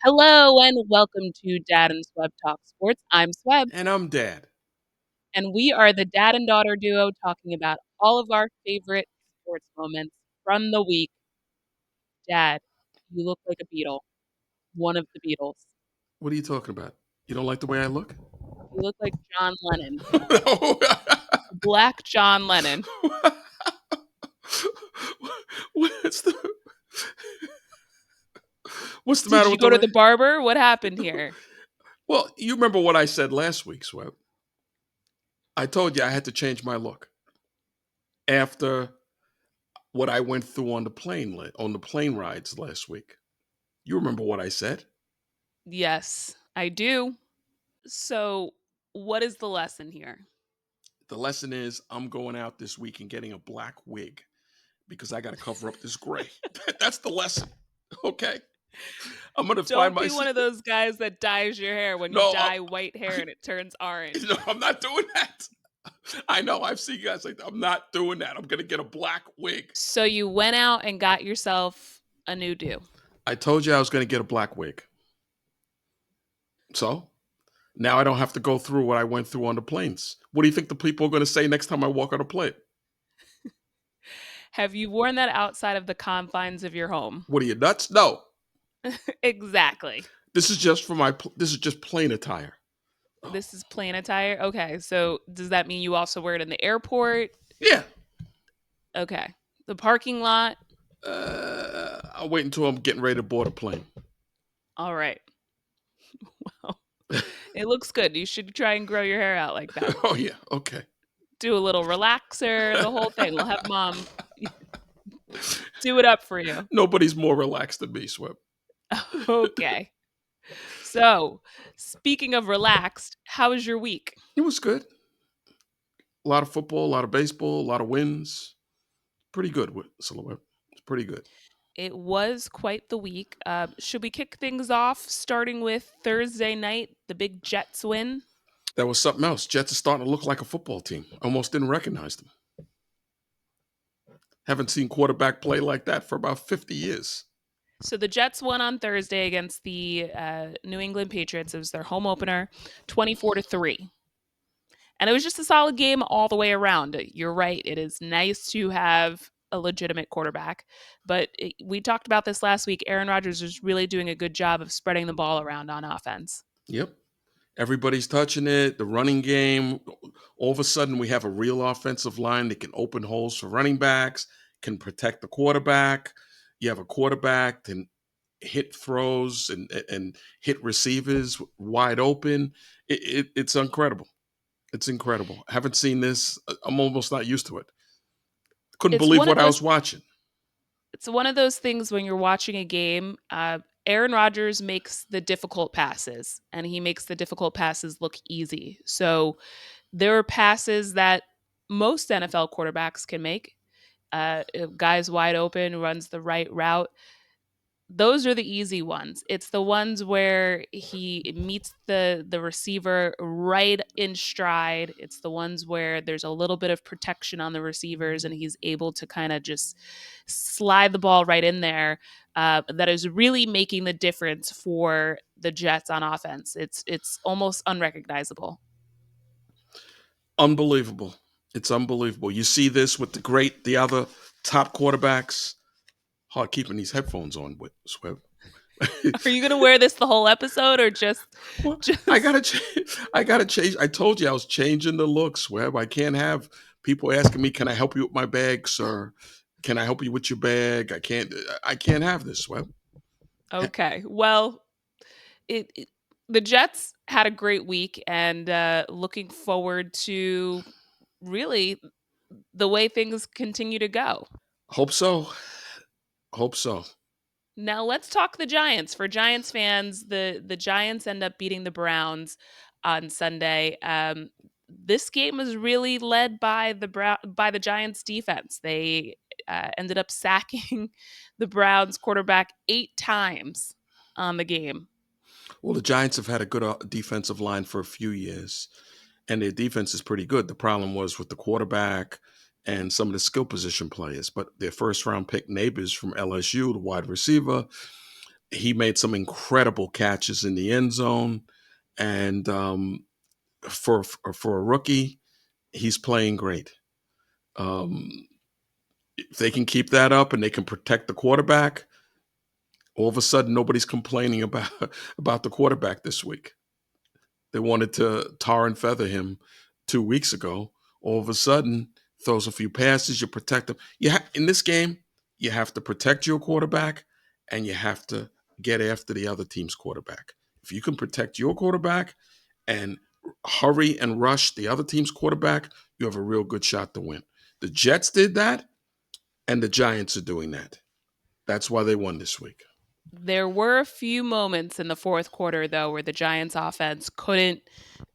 Hello and welcome to Dad and Swebb Talk Sports. I'm Swebb, And I'm Dad. and we are the dad and daughter duo talking about all of our favorite sports moments from the week. Dad, you look like a Beatle, one of the Beatles. What are you talking about? You don't like the way I look? You look like John Lennon, No. Black John Lennon. what's the what's the Did matter you with go the to the way? barber? What happened here? Well, you remember what I said last week, Sweb. I told you I had to change my look after what I went through on the plane rides last week. You remember what I said? Yes, I do. So, what is the lesson here? The lesson is I'm going out this week and getting a black wig because I got to cover up this gray. That's the lesson. Okay? I'm going to find Don't be one myself. of those guys that dyes your hair when you No, dye white hair and it turns no, orange. I'm not doing that. I know. I've seen guys like that. I'm not doing that. I'm gonna get a black wig. So you went out and got yourself a new do. I told you I was gonna get a black wig. So now I don't have to go through what I went through on the planes. What do you think the people are gonna say next time I walk on a plane? Have you worn that outside of the confines of your home? What are you nuts? No. Exactly. This is just plain attire. Oh, This is plain attire. Okay. So does that mean you also wear it in the airport? yeah. Okay. The parking lot? I'll wait until I'm getting ready to board a plane. All right. Well, it looks good. You should try and grow your hair out like that. Oh yeah. Okay. Do a little relaxer, the whole thing. We'll have mom do it up for you. Nobody's more relaxed than me, Swip. Okay. So, speaking of relaxed, how was your week? It was good. A lot of football, a lot of baseball, a lot of wins. Pretty good with Silhouette. It's pretty good. It was quite the week. Should we kick things off starting with Thursday night, the big Jets win? That was something else. Jets are starting to look like a football team. Almost didn't recognize them. Haven't seen quarterback play like that for about 50 years. So the Jets won on Thursday against the New England Patriots. It was their home opener, 24-3. And it was just a solid game all the way around. You're right. It is nice to have a legitimate quarterback. But we talked about this last week. Aaron Rodgers is really doing a good job of spreading the ball around on offense. Yep. Everybody's touching it. The running game. All of a sudden, we have a real offensive line that can open holes for running backs, can protect the quarterback. You have a quarterback that can hit throws and hit receivers wide open. It's incredible. It's incredible. I haven't seen this. I'm almost not used to it. Couldn't It's believe one of what I those was watching. it's one of those things when you're watching a game, Aaron Rodgers makes the difficult passes and he makes the difficult passes look easy. So there are passes that most NFL quarterbacks can make. If guys wide open, runs the right route. Those are the easy ones. It's the ones where he meets the receiver right in stride. It's the ones where there's a little bit of protection on the receivers and he's able to kind of just slide the ball right in there. That is really making the difference for the Jets on offense. It's almost unrecognizable. Unbelievable. It's unbelievable. You see this with the other top quarterbacks. Hard keeping these headphones on with Swift. Are you going to wear this the whole episode or just Well, I just gotta change. I gotta change. I told you I was changing the looks, Web. I can't have people asking me, "Can I help you with my bag, sir? Can I help you with your bag?" I can't. I can't have this, Web. okay. Well, it the Jets had a great week and looking forward to really the way things continue to go. Hope so. Hope so. Now let's talk the Giants. For Giants fans, the Giants end up beating the Browns on Sunday. This game was really led by by the Giants defense. They ended up sacking the Browns quarterback 8 times on the game. Well, the Giants have had a good defensive line for a few years, and their defense is pretty good. The problem was with the quarterback and some of the skill position players. But their first round pick, Neighbors from LSU, the wide receiver, He made some incredible catches in the end zone, and for a rookie, he's playing great. Um, if they can keep that up and they can protect the quarterback, all of a sudden nobody's complaining about about the quarterback this week. They wanted to tar and feather him 2 weeks ago. All of a sudden, throws a few passes, you protect him. In this game, you have to protect your quarterback and you have to get after the other team's quarterback. If you can protect your quarterback and hurry and rush the other team's quarterback, you have a real good shot to win. The Jets did that, and the Giants are doing that. That's why they won this week. There were a few moments in the fourth quarter, though, where the Giants offense couldn't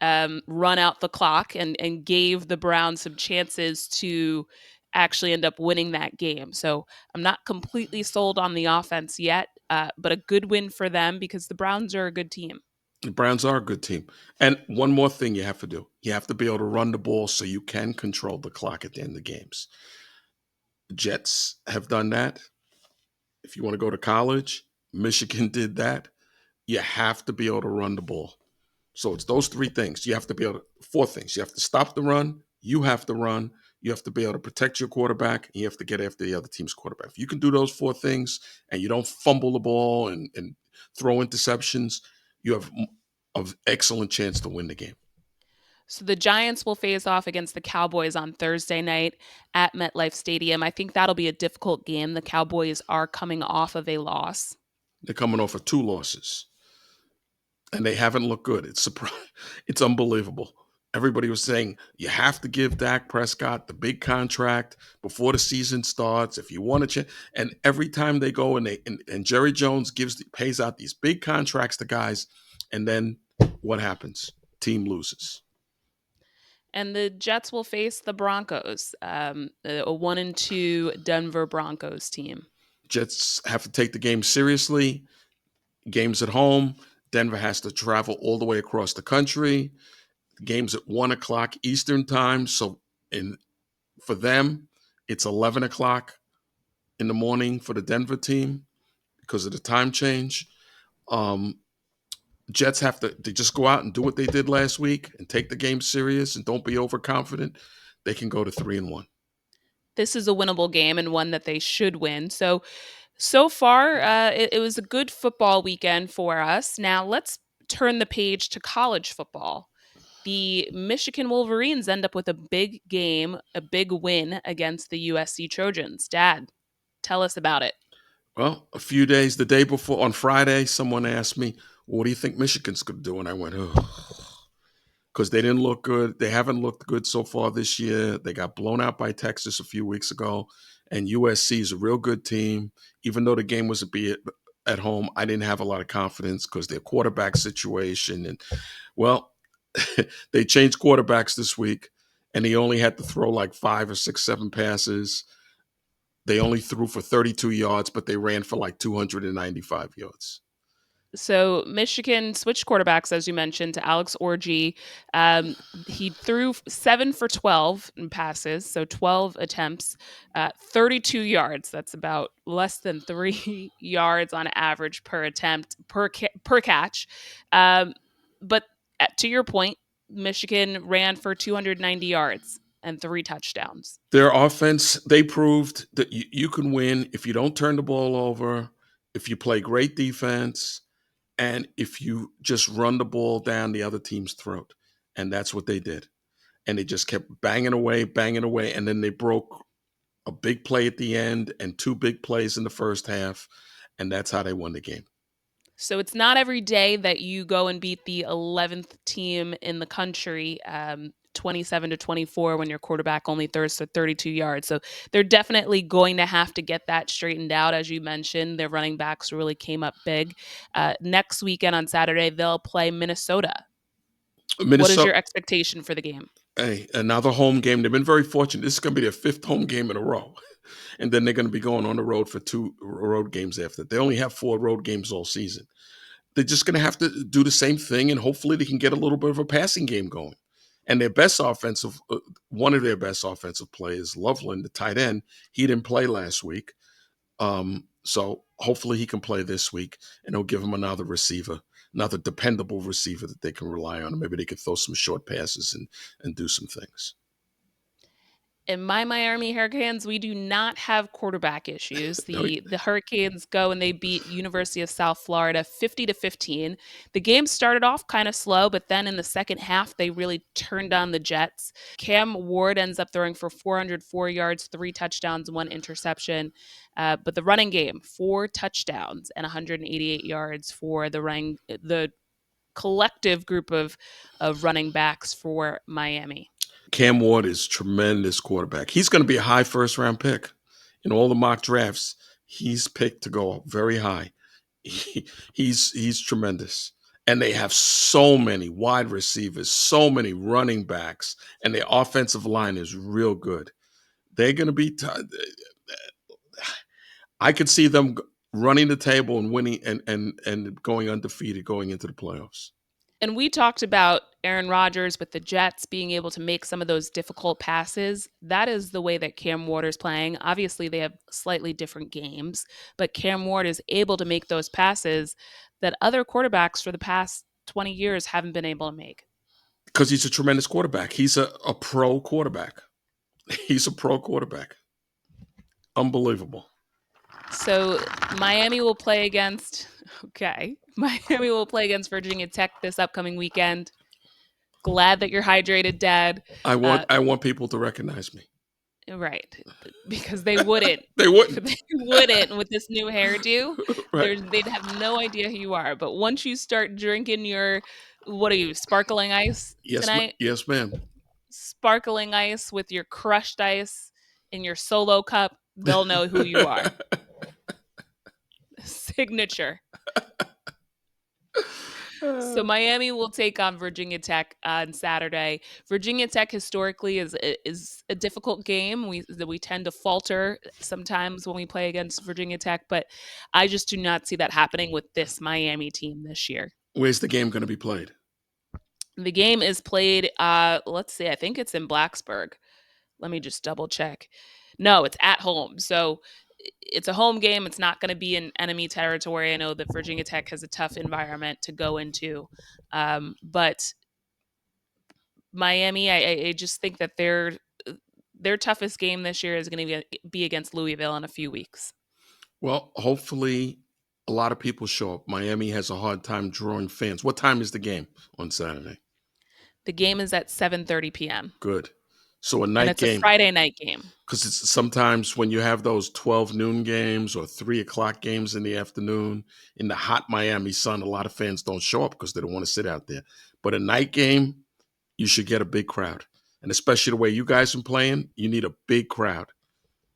run out the clock and gave the Browns some chances to actually end up winning that game. So I'm not completely sold on the offense yet, but a good win for them because the Browns are a good team. The Browns are a good team. And one more thing you have to do, you have to be able to run the ball so you can control the clock at the end of games. The Jets have done that. If you want to go to college, Michigan did that. You have to be able to run the ball. So it's those three things. You have to be able to, four things. You have to stop the run. You have to run. You have to be able to protect your quarterback. And you have to get after the other team's quarterback. If you can do those four things and you don't fumble the ball and throw interceptions, you have an excellent chance to win the game. So the Giants will face off against the Cowboys on Thursday night at MetLife Stadium. I think that'll be a difficult game. The Cowboys are coming off of a loss. They're coming off of two losses, and they haven't looked good. It's unbelievable. Everybody was saying you have to give Dak Prescott the big contract before the season starts if you want to. And every time they go and Jerry Jones pays out these big contracts to guys, and then what happens? Team loses. And the Jets will face the Broncos, a 1-2 Denver Broncos team. Jets have to take the game seriously. Games at home. Denver has to travel all the way across the country. The game's at 1 o'clock Eastern time. So for them, it's 11 o'clock in the morning for the Denver team because of the time change. Um, Jets have to they just go out and do what they did last week and take the game serious and don't be overconfident. They can go to 3-1. This is a winnable game and one that they should win. So far, it was a good football weekend for us. Now let's turn the page to college football. The Michigan Wolverines end up with a big game, a big win against the USC Trojans. Dad, tell us about it. Well, a few days, the day before on Friday, someone asked me, "What do you think Michigan's going to do?" And I went, "Oh," because they didn't look good. They haven't looked good so far this year. They got blown out by Texas a few weeks ago, and USC is a real good team. Even though the game was at home, I didn't have a lot of confidence because their quarterback situation. And well, they changed quarterbacks this week, and he only had to throw like 5 or 6, 7 passes. They only threw for 32 yards, but they ran for like 295 yards. So Michigan switched quarterbacks, as you mentioned, to Alex Orji. He threw 7 for 12 in passes, so 12 attempts, 32 yards. That's about less than 3 yards on average per attempt per catch. But to your point, Michigan ran for 290 yards and 3 touchdowns. Their offense, they proved that you can win if you don't turn the ball over, if you play great defense, and if you just run the ball down the other team's throat. And that's what they did. And they just kept banging away. And then they broke a big play at the end and two big plays in the first half. And that's how they won the game. So it's not every day that you go and beat the 11th team in the country, 27-24, when your quarterback only throws for 32 yards. So they're definitely going to have to get that straightened out. As you mentioned, their running backs really came up big. Next weekend on Saturday, they'll play Minnesota. What is Minnesota, your expectation for the game? hey, another home game. They've been very fortunate. This is going to be their fifth home game in a row. And then they're going to be going on the road for two road games after. They only have 4 road games all season. They're just going to have to do the same thing, and hopefully they can get a little bit of a passing game going. And one of their best offensive players, Loveland, the tight end, he didn't play last week. So hopefully he can play this week, and they'll give him another receiver, another dependable receiver that they can rely on. Maybe they could throw some short passes and do some things. In my Miami Hurricanes, we do not have quarterback issues. No, The Hurricanes go and they beat University of South Florida 50-15. The game started off kind of slow, but then in the second half they really turned on the Jets. Cam Ward ends up throwing for 404 yards, 3 touchdowns, 1 interception. But the running game, 4 touchdowns and 188 yards for the collective group of running backs for Miami. Cam Ward is tremendous quarterback. He's going to be a high first round pick in all the mock drafts. He's picked to go very high. He's tremendous, and they have so many wide receivers, so many running backs, and their offensive line is real good. They're going to be. I could see them running the table and winning and going undefeated going into the playoffs. And we talked about Aaron Rodgers with the Jets being able to make some of those difficult passes. That is the way that Cam Ward is playing. Obviously, they have slightly different games, but Cam Ward is able to make those passes that other quarterbacks for the past 20 years haven't been able to make. Because he's a tremendous quarterback. He's a pro quarterback. He's a pro quarterback. Unbelievable. So Miami will play against, okay, Miami will play against Virginia Tech this upcoming weekend. Glad that you're hydrated, Dad. Uh, I want people to recognize me. right, because they wouldn't. They They wouldn't. wouldn't with this new hairdo. Right. They'd have no idea who you are. But once you start drinking your, what are you, sparkling ice tonight? Yes, ma'am. Sparkling ice with your crushed ice in your solo cup, they'll know who you are. Signature. So Miami will take on Virginia Tech on Saturday. Virginia Tech historically is a difficult game. We tend to falter sometimes when we play against Virginia Tech, but I just do not see that happening with this Miami team this year. Where's the game going to be played? The game is played let's see, I think it's in Blacksburg. Let me just double check. No, it's at home. So it's a home game. It's not going to be in enemy territory. I know that Virginia Tech has a tough environment to go into. But Miami, I just think that their toughest game this year is going to be against Louisville in a few weeks. Well, hopefully a lot of people show up. Miami has a hard time drawing fans. What time is the game on Saturday? The game is at 7:30 p.m. Good. So a and night it's a game, Friday night game. because it's sometimes when you have those 12 noon games or 3 o'clock games in the afternoon in the hot Miami sun, a lot of fans don't show up because they don't want to sit out there. But a night game, you should get a big crowd. And especially the way you guys are playing, you need a big crowd.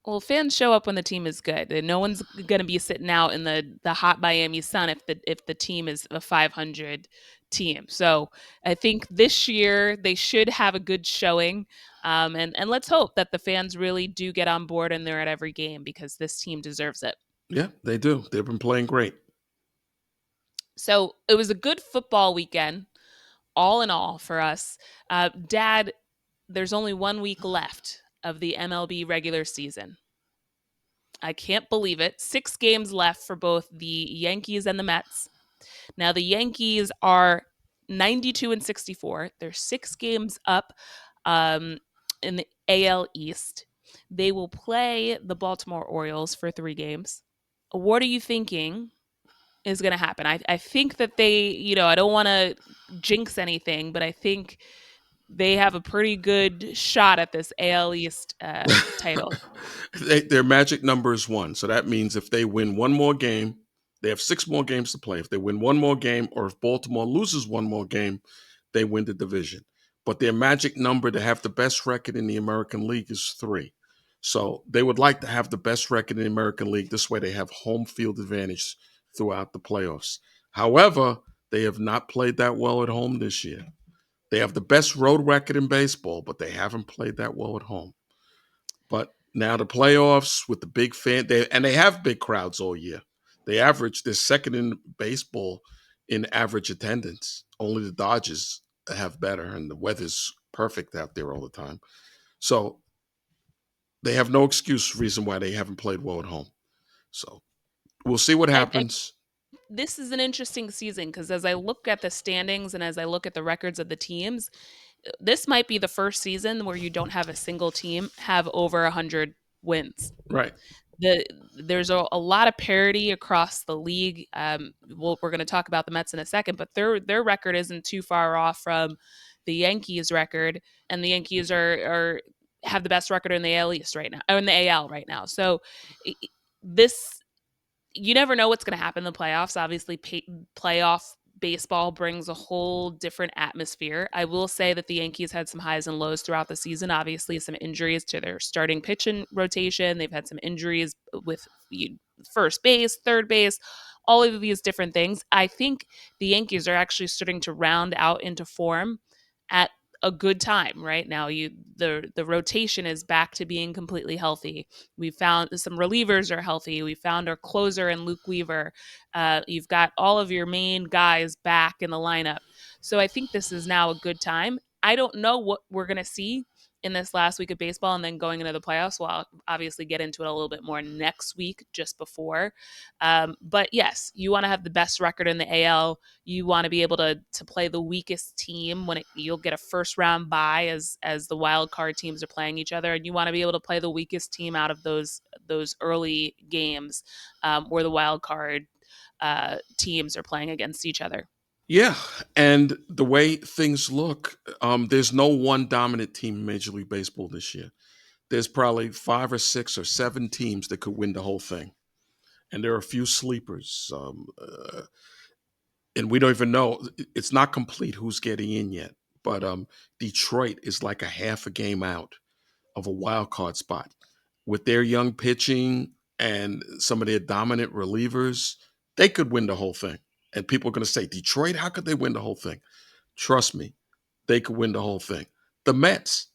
Well, fans show up when the team is good. And no one's going to be sitting out in the hot Miami sun if the team is a 500 team. So I think this year they should have a good showing. And let's hope that the fans really do get on board and they're at every game because this team deserves it. Yeah, they do. They've been playing great. So it was a good football weekend, all in all, for us. Dad, there's only 1 week left of the MLB regular season. I can't believe it. 6 games left for both the Yankees and the Mets. Now, the Yankees are 92 and 64. They're 6 games up um, in the AL East. They will play the Baltimore Orioles for 3 games. What are you thinking is going to happen? I think that I don't want to jinx anything, but I think they have a pretty good shot at this AL East title. Their magic number is 1. So that means if they win one more game, they have 6 more games to play. If they win one more game, or if Baltimore loses one more game, they win the division. But their magic number to have the best record in the American League is 3. So they would like to have the best record in the American League. This way they have home field advantage throughout the playoffs. However, they have not played that well at home this year. They have the best road record in baseball, but they haven't played that well at home. But now the playoffs with the big they have big crowds all year. They're second in baseball in average attendance. Only the Dodgers have better, and the weather's perfect out there all the time. So they have no excuse reason why they haven't played well at home. So We'll see what And happens. this is an interesting season because as I look at the standings and as I look at the records of the teams, this might be the first season where you don't have a single team have over 100 wins. Right. There's a lot of parity across the league. We're going to talk about the Mets in a second, but their record isn't too far off from the Yankees' record, and the Yankees are have the best record in the AL East right now, or in the AL right now. So this you never know what's going to happen in the playoffs. Obviously, playoff baseball brings a whole different atmosphere. I will say that the Yankees had some highs and lows throughout the season. Obviously, some injuries to their starting pitching rotation. They've had some injuries with first base, third base, all of these different things. I think the Yankees are actually starting to round out into form at a good time right now. The rotation is back to being completely healthy. We found some relievers are healthy. We found our closer in Luke Weaver. You've got all of your main guys back in the lineup. So I think this is now a good time. I don't know what we're going to see in this last week of baseball and then going into the playoffs. Well, I'll obviously get into it a little bit more next week, just before. But yes, you want to have the best record in the AL. You want to be able to play the weakest team you'll get a first round bye as the wild card teams are playing each other, and you want to be able to play the weakest team out of those early games where the wild card teams are playing against each other. Yeah, and the way things look, there's no one dominant team in Major League Baseball this year. There's probably 5 or 6 or 7 teams that could win the whole thing, and there are a few sleepers. And we don't even know. It's not complete who's getting in yet. But Detroit is like a half a game out of a wild card spot with their young pitching and some of their dominant relievers. They could win the whole thing. And people are going to say, Detroit, how could they win the whole thing? Trust me, they could win the whole thing. The Mets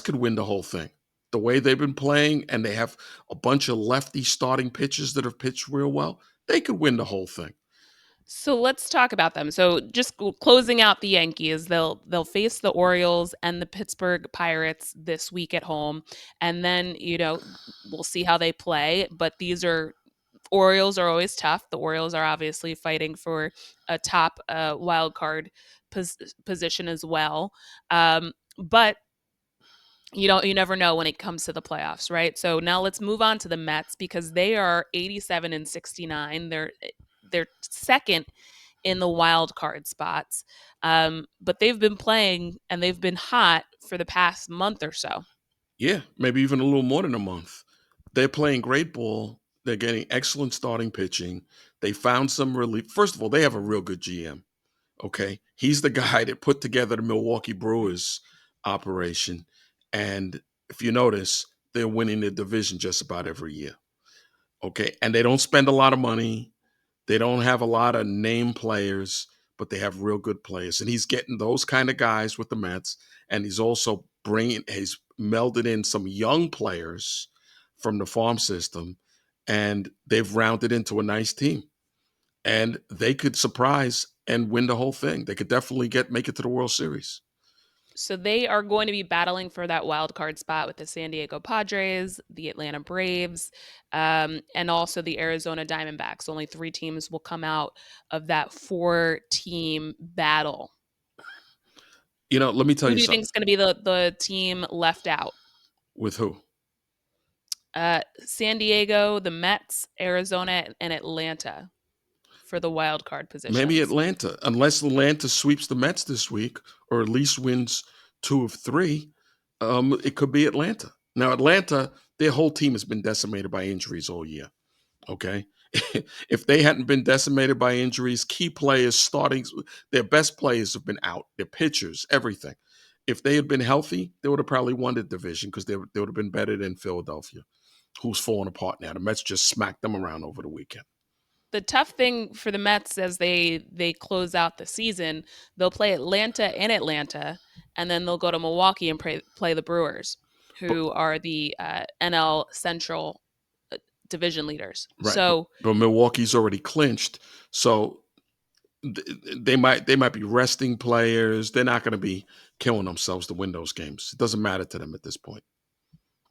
could win the whole thing. The way they've been playing, and they have a bunch of lefty starting pitchers that have pitched real well, they could win the whole thing. So let's talk about them. So just closing out the Yankees, they'll face the Orioles and the Pittsburgh Pirates this week at home, and then we'll see how they play. But these are Orioles are always tough. The Orioles are obviously fighting for a top wild card position as well. But you never know when it comes to the playoffs, right? So now let's move on to the Mets because they are 87 and 69. They're second in the wild card spots. But they've been playing and they've been hot for the past month or so. Yeah, maybe even a little more than a month. They're playing great ball. They're getting excellent starting pitching. They found some relief. First of all, they have a real good GM. Okay. He's the guy that put together the Milwaukee Brewers operation. And if you notice, they're winning the division just about every year. Okay. And they don't spend a lot of money. They don't have a lot of name players, but they have real good players. And he's getting those kind of guys with the Mets. And he's melded in some young players from the farm system, and they've rounded into a nice team. And they could surprise and win the whole thing. They could definitely make it to the World Series. So they are going to be battling for that wild card spot with the San Diego Padres, the Atlanta Braves, and also the Arizona Diamondbacks. Only three teams will come out of that four-team battle. Let me tell Who you do you think something. is going to be the team left out? With who? San Diego, the Mets, Arizona, and Atlanta for the wild card Maybe positions. Atlanta, unless Atlanta sweeps the Mets this week or at least wins 2 of 3. It could be Atlanta. Now, Atlanta, their whole team has been decimated by injuries all year. Okay. If they hadn't been decimated by injuries, key players their best players have been out, their pitchers, everything. If they had been healthy, they would have probably won the division because they would have been better than Philadelphia, who's falling apart now. The Mets just smacked them around over the weekend. The tough thing for the Mets as they close out the season, they'll play Atlanta in Atlanta, and then they'll go to Milwaukee and play the Brewers, But who are the NL Central division leaders. right, but, So but Milwaukee's already clinched, so they might be resting players. They're not going to be killing themselves to win those games. It doesn't matter to them at this point.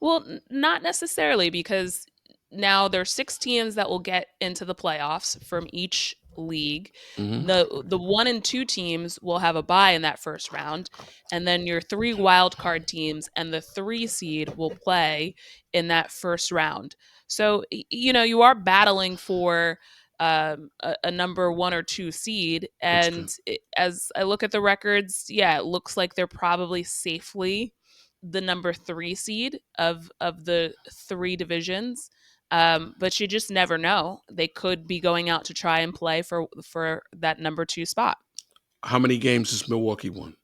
well, not necessarily because Now there's 6 teams that will get into the playoffs from each league. Hmm. The 1 and 2 teams will have a bye in that first round, and then your 3 wild card teams and the 3 seed will play in that first round. So you are battling for a number 1 or 2 seed, That's true. and as I look at the records, yeah, it looks like they're probably safely the number 3 seed of the 3 divisions. But you just never know. They could be going out to try and play for that number 2 spot. How many games has Milwaukee won?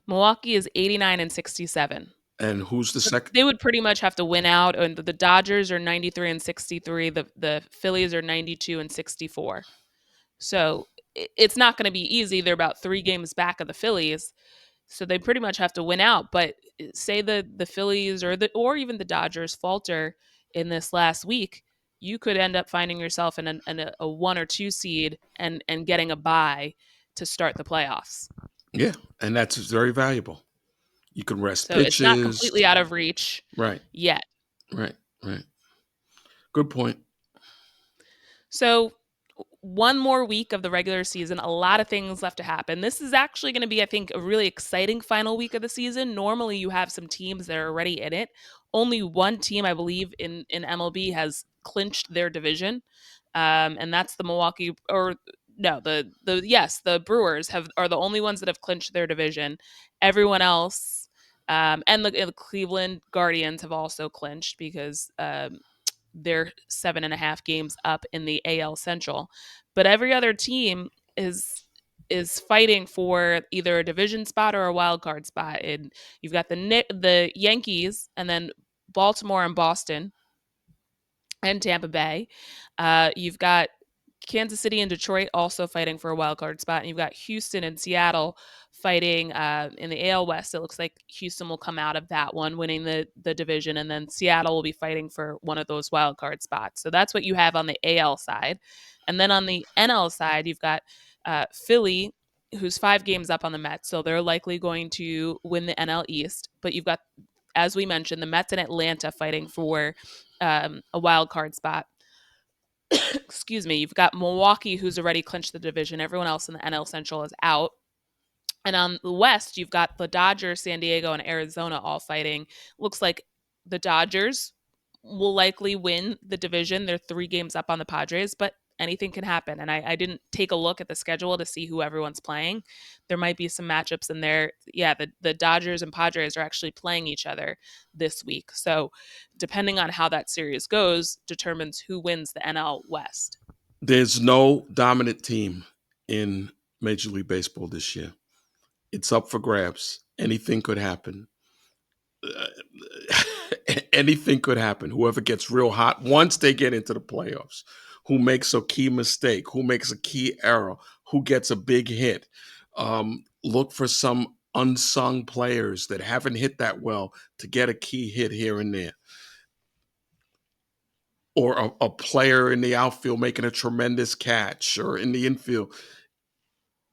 Milwaukee is 89 and 67. And who's the So second? they would pretty much have to win out, and the Dodgers are 93 and 63. The Phillies are 92 and 64. So it's not going to be easy. They're about 3 games back of the Phillies. So they pretty much have to win out. But say the Phillies or even the Dodgers falter in this last week, you could end up finding yourself in a 1 or 2 seed and getting a bye to start the playoffs. Yeah, and that's very valuable. You can rest So it's not pitches. completely out of reach Right, yet. right, right. Good point. So one more week of the regular season, a lot of things left to happen. This is actually going to be, I think, a really exciting final week of the season. Normally, you have some teams that are already in it. Only one team, I believe, in MLB has clinched their division, and that's the Milwaukee or no, the Brewers are the only ones that have clinched their division. Everyone else. And the Cleveland Guardians have also clinched because they're 7.5 games up in the AL Central. But every other team is fighting for either a division spot or a wild card spot. And you've got the Yankees, and then Baltimore and Boston and Tampa Bay. You've got Kansas City and Detroit also fighting for a wild card spot, and you've got Houston and Seattle fighting in the AL West. It looks like Houston will come out of that one, winning the division, and then Seattle will be fighting for one of those wild card spots. So that's what you have on the AL side, and then on the NL side, you've got Philly, who's 5 games up on the Mets, so they're likely going to win the NL East. But you've got, as we mentioned, the Mets and Atlanta fighting for a wild card spot. Excuse me. You've got Milwaukee, who's already clinched the division. Everyone else in the NL Central is out. And on the West, you've got the Dodgers, San Diego, and Arizona all fighting. Looks like the Dodgers will likely win the division. They're 3 games up on the Padres, but anything can happen. And I didn't take a look at the schedule to see who everyone's playing. There might be some matchups in there. Yeah, the Dodgers and Padres are actually playing each other this week. So depending on how that series goes, determines who wins the NL West. There's no dominant team in Major League Baseball this year. It's up for grabs. Anything could happen. Uh, Anything could happen. Whoever gets real hot once they get into the playoffs, who makes a key mistake, who makes a key error, who gets a big hit. Look for some unsung players that haven't hit that well to get a key hit here and there, or a player in the outfield making a tremendous catch, or in the infield.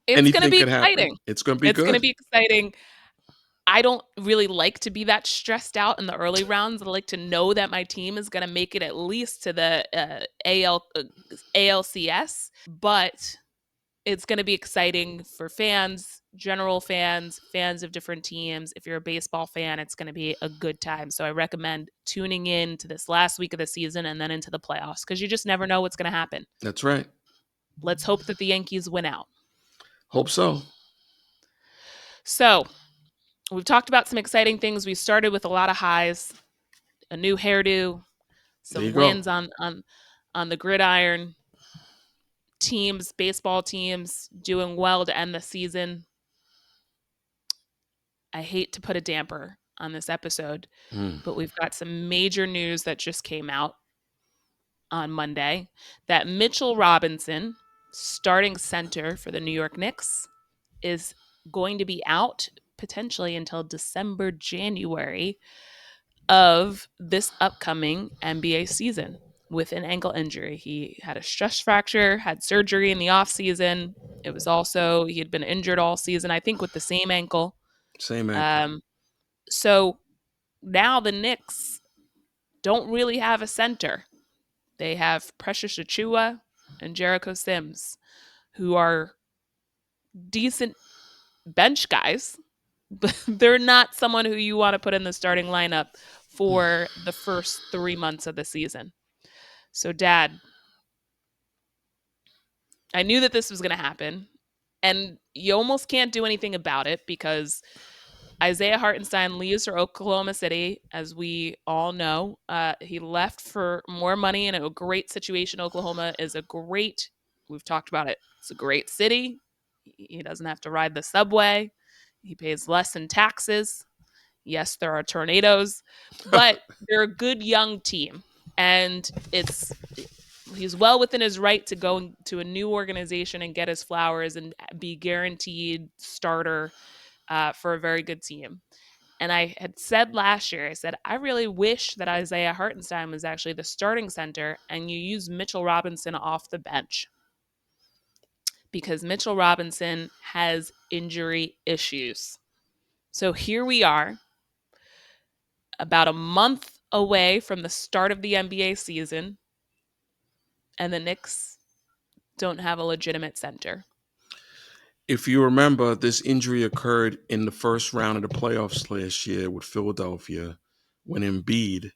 It's going to Anything be could happen. exciting. It's going to be It's going to good. be exciting. I don't really like to be that stressed out in the early rounds. I like to know that my team is going to make it at least to the ALCS, but it's going to be exciting for fans, general fans, fans of different teams. If you're a baseball fan, it's going to be a good time. So I recommend tuning in to this last week of the season and then into the playoffs because you just never know what's going to happen. That's right. Let's hope that the Yankees win out. Hope so. So we've talked about some exciting things. We started with a lot of highs, a new hairdo, There you some go. wins on the gridiron. Teams, baseball teams, doing well to end the season. I hate to put a damper on this episode, Mm. but we've got some major news that just came out on Monday that Mitchell Robinson, starting center for the New York Knicks, is going to be out potentially until December, January of this upcoming NBA season with an ankle injury. He had a stress fracture, had surgery in the offseason. It was also, he had been injured all season, I think with the same ankle. Same ankle. Um, so now the Knicks don't really have a center. They have Precious Achua and Jericho Sims, who are decent bench guys, but they're not someone who you want to put in the starting lineup for the first 3 months of the season. So, Dad, I knew that this was going to happen, and you almost can't do anything about it because Isaiah Hartenstein leaves for Oklahoma City, as we all know. He left for more money in a great situation. Oklahoma is a great, we've talked about it, it's a great city. He doesn't have to ride the subway, he pays less in taxes. Yes, there are tornadoes, but they're a good young team. And he's well within his right to go to a new organization and get his flowers and be guaranteed starter for a very good team. And I had said last year, I said, I really wish that Isaiah Hartenstein was actually the starting center and you use Mitchell Robinson off the bench because Mitchell Robinson has injury issues. So here we are, about a month away from the start of the NBA season, and the Knicks don't have a legitimate center. If you remember, this injury occurred in the first round of the playoffs last year with Philadelphia when Embiid,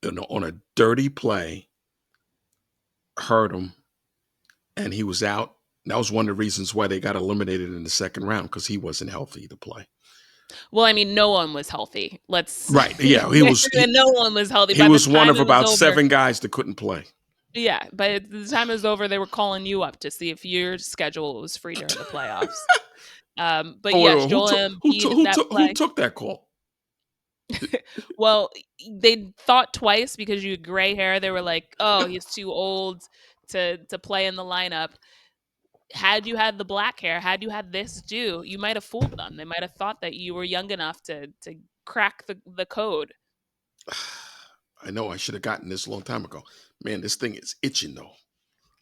on a dirty play, hurt him and he was out. That was one of the reasons why they got eliminated in the second round because he wasn't healthy to play. Well, I mean, no one was healthy. Let's Right. Yeah. He was no one was healthy he by the was one time of it was about over. seven guys that couldn't play. Yeah, but the time it was over, they were calling you up to see if your schedule was free during the playoffs. But Oh, wait, yes, wait, Joel Embiid in that who play. took that call? Well, they thought twice because you had gray hair. They were like, "Oh, he's too old to play in the lineup." Had you had the black hair, had you had this due, you might have fooled them. They might have thought that you were young enough to crack the code. I know I should have gotten this a long time ago. Man, this thing is itching though.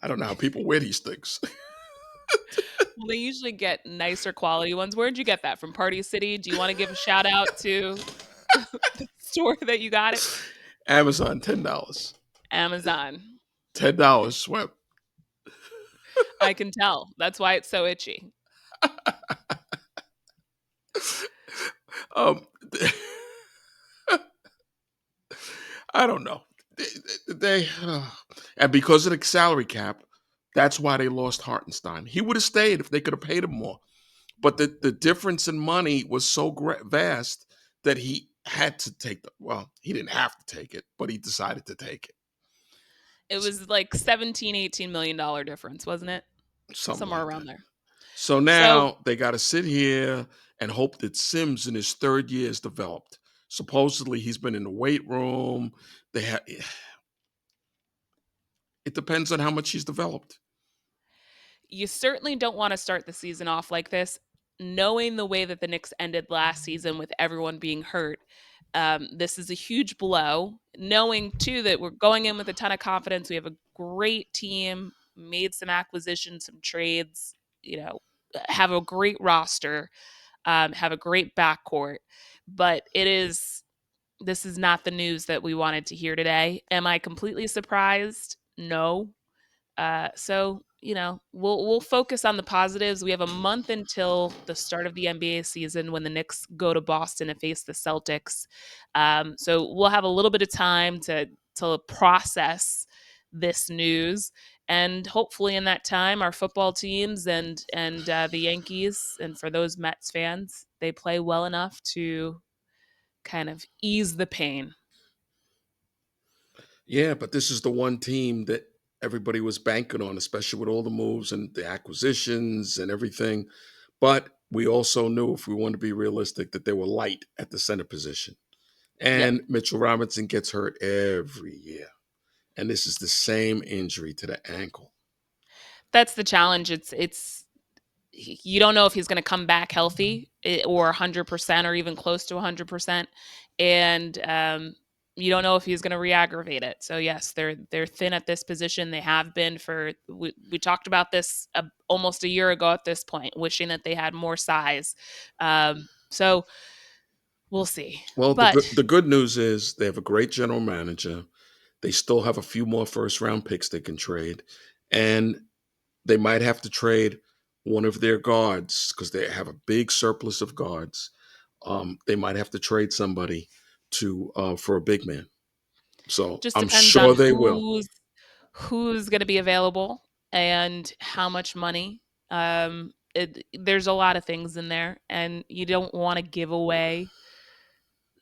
I don't know how people wear these things. Well, they usually get nicer quality ones. Where'd you get that from? Party City? Do you want to give a shout out to the store that you got it? Amazon, $10. Amazon. $10 swept. I can tell. That's why it's so itchy. Um, I don't know. And because of the salary cap, that's why they lost Hartenstein. He would have stayed if they could have paid him more. But the difference in money was so vast that he had to take well, he didn't have to take it, but he decided to take it. It was like 17, $18 million difference, wasn't it? Something Somewhere like around that. there. So So now they got to sit here and hope that Sims in his third year is developed. Supposedly he's been in the weight room. They have it depends on how much he's developed. you certainly don't want to start the season off like this, knowing the way that the Knicks ended last season with everyone being hurt. This is a huge blow. Knowing too that we're going in with a ton of confidence, we have a great team, made some acquisitions, some trades. You know, have a great roster, have a great backcourt, but this is not the news that we wanted to hear today. Am I completely surprised? No. So we'll focus on the positives. We have a month until the start of the NBA season when the Knicks go to Boston and face the Celtics. So we'll have a little bit of time to process this news, and hopefully in that time, our football teams and the Yankees, and for those Mets fans, they play well enough to kind of ease the pain. Yeah, but this is the one team that everybody was banking on, especially with all the moves and the acquisitions and everything. But we also knew, if we want to be realistic, that they were light at the center position. Yep. And Mitchell Robinson gets hurt every year. And this is the same injury to the ankle. That's the challenge. It's you don't know if he's going to come back healthy or 100% or even close to 100%, and you don't know if he's going to re-aggravate it. So yes, they're thin at this position. They have been for we talked about this almost a year ago at this point, wishing that they had more size. So we'll see. Well, But the good news is they have a great general manager. The good news is they have a great general manager. They still have a few more first round picks they can trade, and they might have to trade one of their guards because they have a big surplus of guards. They might have to trade somebody to for a big man. So just I'm depends on sure they will. who's going to be available and how much money. There's a lot of things in there, and you don't want to give away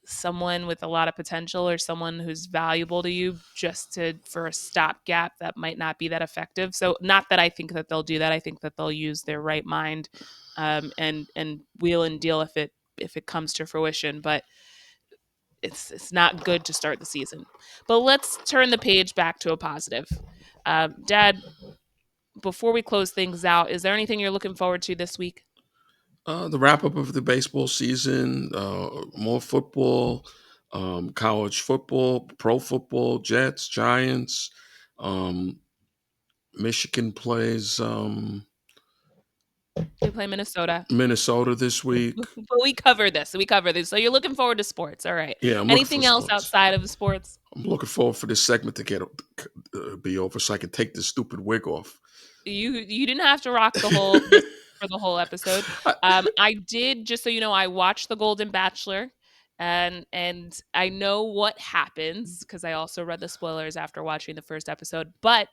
someone with a lot of potential or someone who's valuable to you just to for a stopgap that might not be that effective. So, not that I think that they'll do that. I think that they'll use their right mind, and wheel and deal if it comes to fruition. But it's not good to start the season. But let's turn the page back to a positive. Dad, before we close things out, is there anything you're looking forward to this week? The wrap up of the baseball season, more football, college football, pro football, Jets, Giants. Um, Michigan plays They play Minnesota. Minnesota this week. But we cover this. We cover this. So you're looking forward to sports. All right. Yeah, I'm looking for Anything else sports. outside of sports? I'm looking forward for this segment to get be over so I can take this stupid wig off. You didn't have to rock the whole this for the whole episode. I, I did, just so you know, I watched The Golden Bachelor, and I know what happens because I also read the spoilers after watching the first episode. But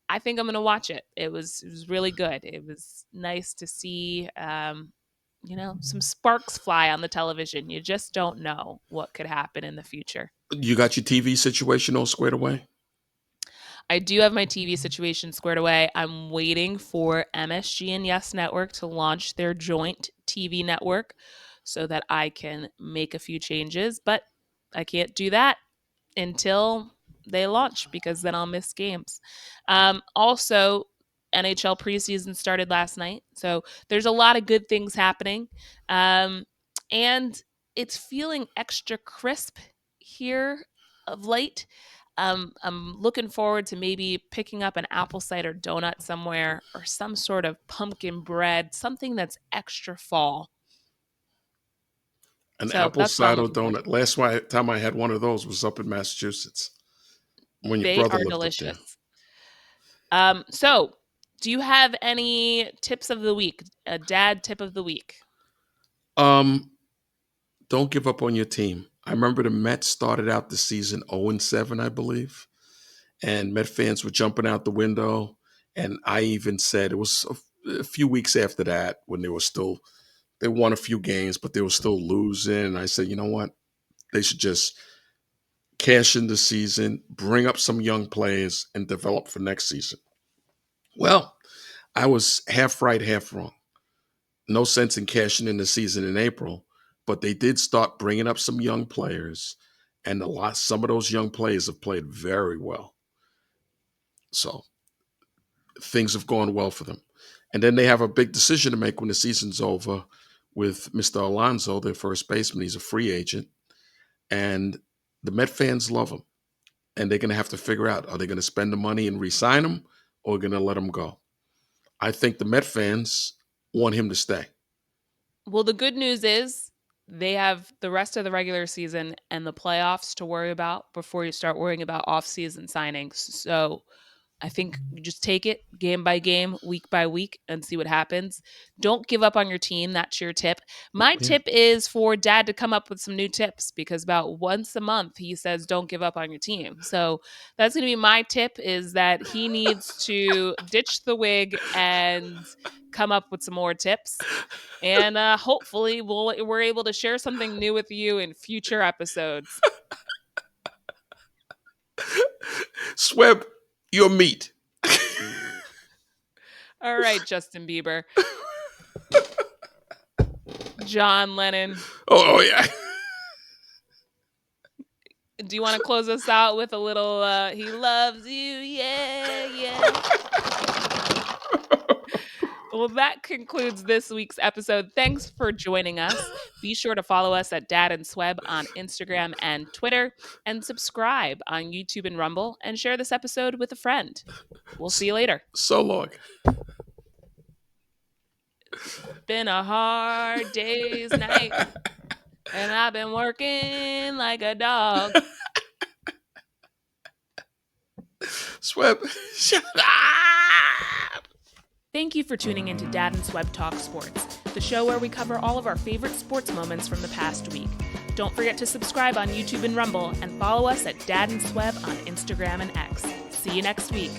I think I'm gonna watch it. It was really good. It was nice to see some sparks fly on the television. You just don't know what could happen in the future. you got your TV situation all squared away? I do have my TV situation squared away. I'm waiting for MSG and Yes Network to launch their joint TV network so that I can make a few changes, but I can't do that until they launch because then I'll miss games. Also, NHL preseason started last night, so there's a lot of good things happening, and it's feeling extra crisp here of late. I'm looking forward to maybe picking up an apple cider donut somewhere or some sort of pumpkin bread, something that's extra fall. An So apple that's what I'm cider looking forward to. donut. Time I had one of those was up in Massachusetts when your They brother are lived up there. delicious. So do you have any tips of the week? A dad tip of the week? Um, don't give up on your team. I remember the Mets started out the season 0-7, I believe, and Met fans were jumping out the window. And I even said it was a few weeks after that when they won a few games, but they were still losing. And I said, you know what? They should just cash in the season, bring up some young players, and develop for next season. Well, I was half right, half wrong. No sense in cashing in the season in April, but they did start bringing up some young players, and some of those young players have played very well. So things have gone well for them. And then they have a big decision to make when the season's over with Mr. Alonso, their first baseman. He's a free agent, and the Met fans love him. And they're going to have to figure out, are they going to spend the money and re-sign him or going to let him go? I think the Met fans want him to stay. Well, the good news is they have the rest of the regular season and the playoffs to worry about before you start worrying about off-season signings. So I think you just take it game by game, week by week, and see what happens. Don't give up on your team. That's your tip. My Yeah. tip is for dad to come up with some new tips because about once a month he says, don't give up on your team. So that's going to be my tip is that he needs to ditch the wig and come up with some more tips. And hopefully we're able to share something new with you in future episodes. Swebb, your meat. All right, Justin Bieber. John Lennon. Oh yeah. Do you want to close us out with a little he loves you, yeah, yeah. Well, that concludes this week's episode. Thanks for joining us. Be sure to follow us at Dad and Swebb on Instagram and Twitter, and subscribe on YouTube and Rumble, and share this episode with a friend. We'll see you later. So long. Been a hard day's night. And I've been working like a dog. Swebb, shut up. Thank you for tuning into Dad and Swebb Talk Sports, the show where we cover all of our favorite sports moments from the past week. Don't forget to subscribe on YouTube and Rumble, and follow us at Dad and Swebb on Instagram and X. See you next week.